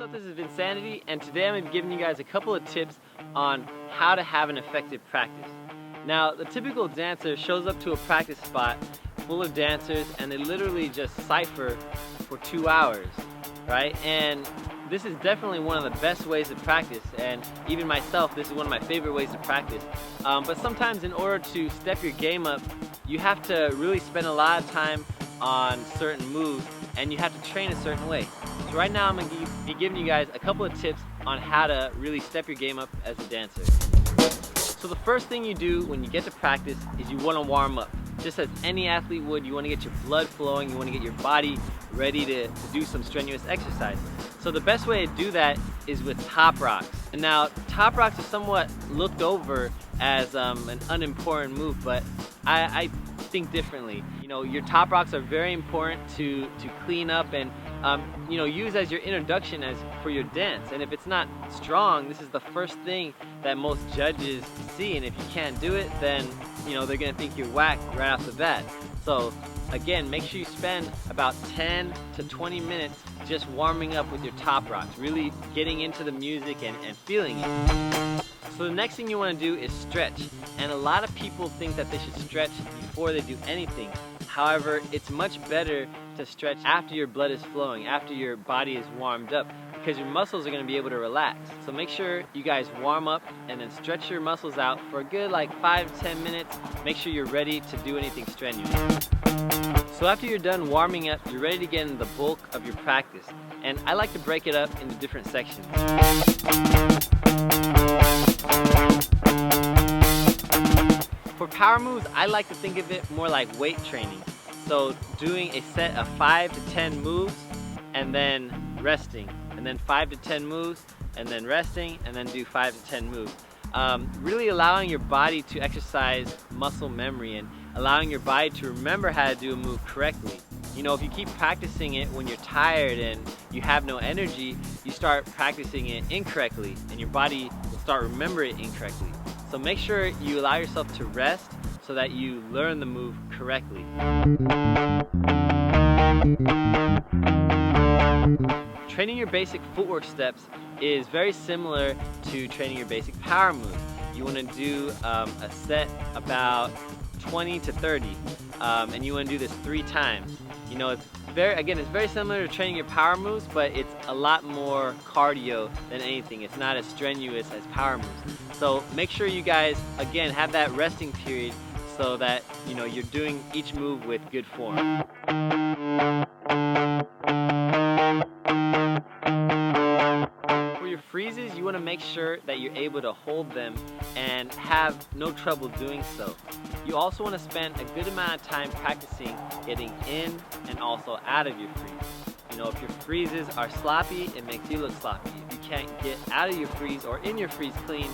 up, this is VincaniTV, and today I'm going to be giving you guys a couple of tips on how to have an effective practice. Now, the typical dancer shows up to a practice spot full of dancers and they literally just cypher for 2 hours, right? And this is definitely one of the best ways to practice, and even myself, this is one of my favorite ways to practice. But sometimes in order to step your game up, you have to really spend a lot of time on certain moves and you have to train a certain way. So right now I'm going to be giving you guys a couple of tips on how to really step your game up as a dancer. So the first thing you do when you get to practice is you want to warm up. Just as any athlete would, you want to get your blood flowing, you want to get your body ready to do some strenuous exercise. So the best way to do that is with top rocks. And now top rocks are somewhat looked over as an unimportant move, but I think differently. You know, your top rocks are very important to clean up and you know, use as your introduction for your dance. And if it's not strong, this is the first thing that most judges see, and if you can't do it, then you know they're gonna think you're whack right off the bat. So again, make sure you spend about 10 to 20 minutes just warming up with your top rocks, really getting into the music and feeling it. So the next thing you want to do is stretch, and a lot of people think that they should stretch before they do anything. However, it's much better to stretch after your blood is flowing, after your body is warmed up, because your muscles are going to be able to relax. So make sure you guys warm up and then stretch your muscles out for a good 5 to 10 minutes. Make sure you're ready to do anything strenuous. So after you're done warming up, you're ready to get into the bulk of your practice. And I like to break it up into different sections. For power moves, I like to think of it more like weight training. So doing a set of 5 to 10 moves and then resting, and then 5 to 10 moves and then resting, and then do 5 to 10 moves. Really allowing your body to exercise muscle memory and allowing your body to remember how to do a move correctly. You know, if you keep practicing it when you're tired and you have no energy, you start practicing it incorrectly and your body will start remembering it incorrectly. So make sure you allow yourself to rest so that you learn the move correctly. Training your basic footwork steps is very similar to training your basic power moves. You want to do a set about 20 to 30, and you want to do this 3 times. You know, it's very similar to training your power moves, but it's a lot more cardio than anything. It's not as strenuous as power moves. So make sure you guys, again, have that resting period so that, you know, you're doing each move with good form. For your freezes, you want to make sure that you're able to hold them and have no trouble doing so. You also want to spend a good amount of time practicing getting in and also out of your freeze. You know, if your freezes are sloppy, it makes you look sloppy. If you can't get out of your freeze or in your freeze clean,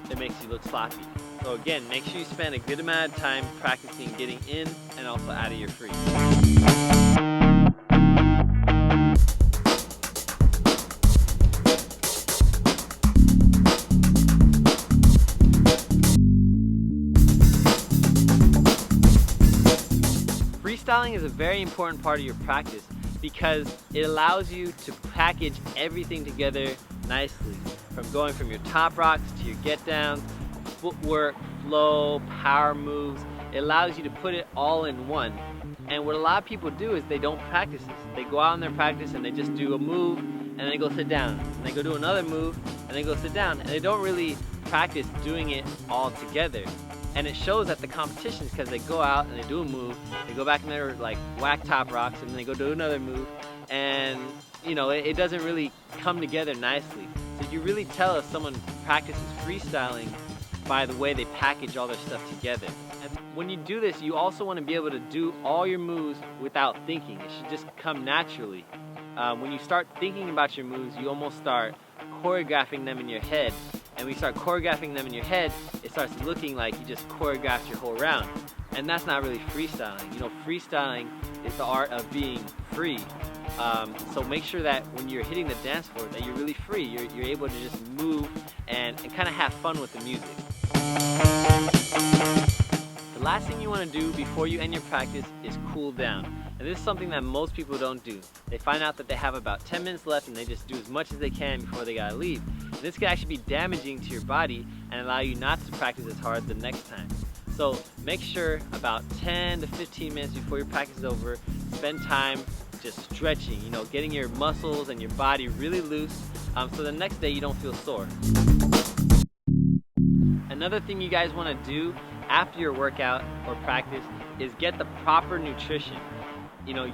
it makes you look sloppy. So again, make sure you spend a good amount of time practicing getting in and also out of your freeze. Freestyling is a very important part of your practice because it allows you to package everything together nicely. From going from your top rocks to your get downs, footwork, flow, power moves. It allows you to put it all in one. And what a lot of people do is they don't practice this. They go out in their practice and they just do a move and then they go sit down. And they go do another move and they go sit down. And they don't really practice doing it all together. And it shows at the competitions because they go out and they do a move, they go back in their whack top rocks, and then they go do another move, and you know, it doesn't really come together nicely. So you really tell if someone practices freestyling by the way they package all their stuff together. And when you do this, you also want to be able to do all your moves without thinking. It should just come naturally. When you start thinking about your moves, you almost start choreographing them in your head. And when you start choreographing them in your head, it starts looking like you just choreographed your whole round. And that's not really freestyling. You know, freestyling is the art of being free. So make sure that when you're hitting the dance floor that you're really free. You're able to just move and kind of have fun with the music. The last thing you want to do before you end your practice is cool down. And this is something that most people don't do. They find out that they have about 10 minutes left and they just do as much as they can before they gotta leave. And this could actually be damaging to your body and allow you not to practice as hard the next time. So make sure about 10 to 15 minutes before your practice is over, spend time just stretching, getting your muscles and your body really loose so the next day you don't feel sore. Another thing you guys want to do after your workout or practice is get the proper nutrition.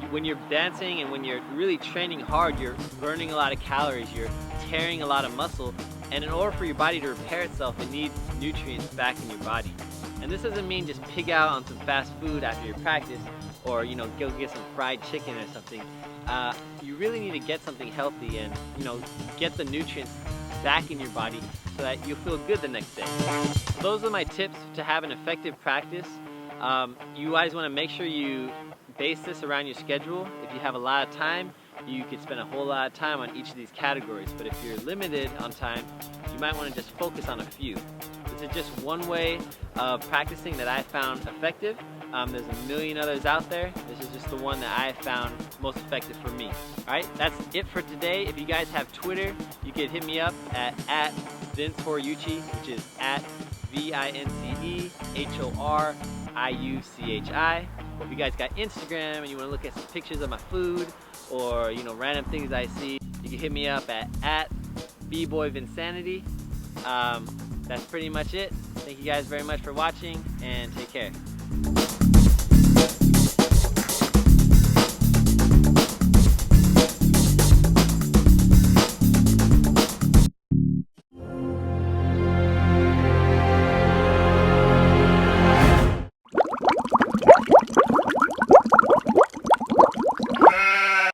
When you're dancing and when you're really training hard, you're burning a lot of calories, you're tearing a lot of muscle, and in order for your body to repair itself, it needs nutrients back in your body. And this doesn't mean just pig out on some fast food after your practice, or go get some fried chicken or something. You really need to get something healthy and get the nutrients back in your body so that you'll feel good the next day. So those are my tips to have an effective practice. You guys want to make sure you base this around your schedule. If you have a lot of time, you could spend a whole lot of time on each of these categories, but if you're limited on time, you might want to just focus on a few. This is just one way of practicing that I found effective. There's a million others out there. This is just the one that I found most effective for me. Alright, that's it for today. If you guys have Twitter, you can hit me up at @VinceHoriuchi, which is at VinceHoriuchi. Or if you guys got Instagram and you want to look at some pictures of my food or random things I see, you can hit me up at @BBoyVincanity. That's pretty much it. Thank you guys very much for watching and take care.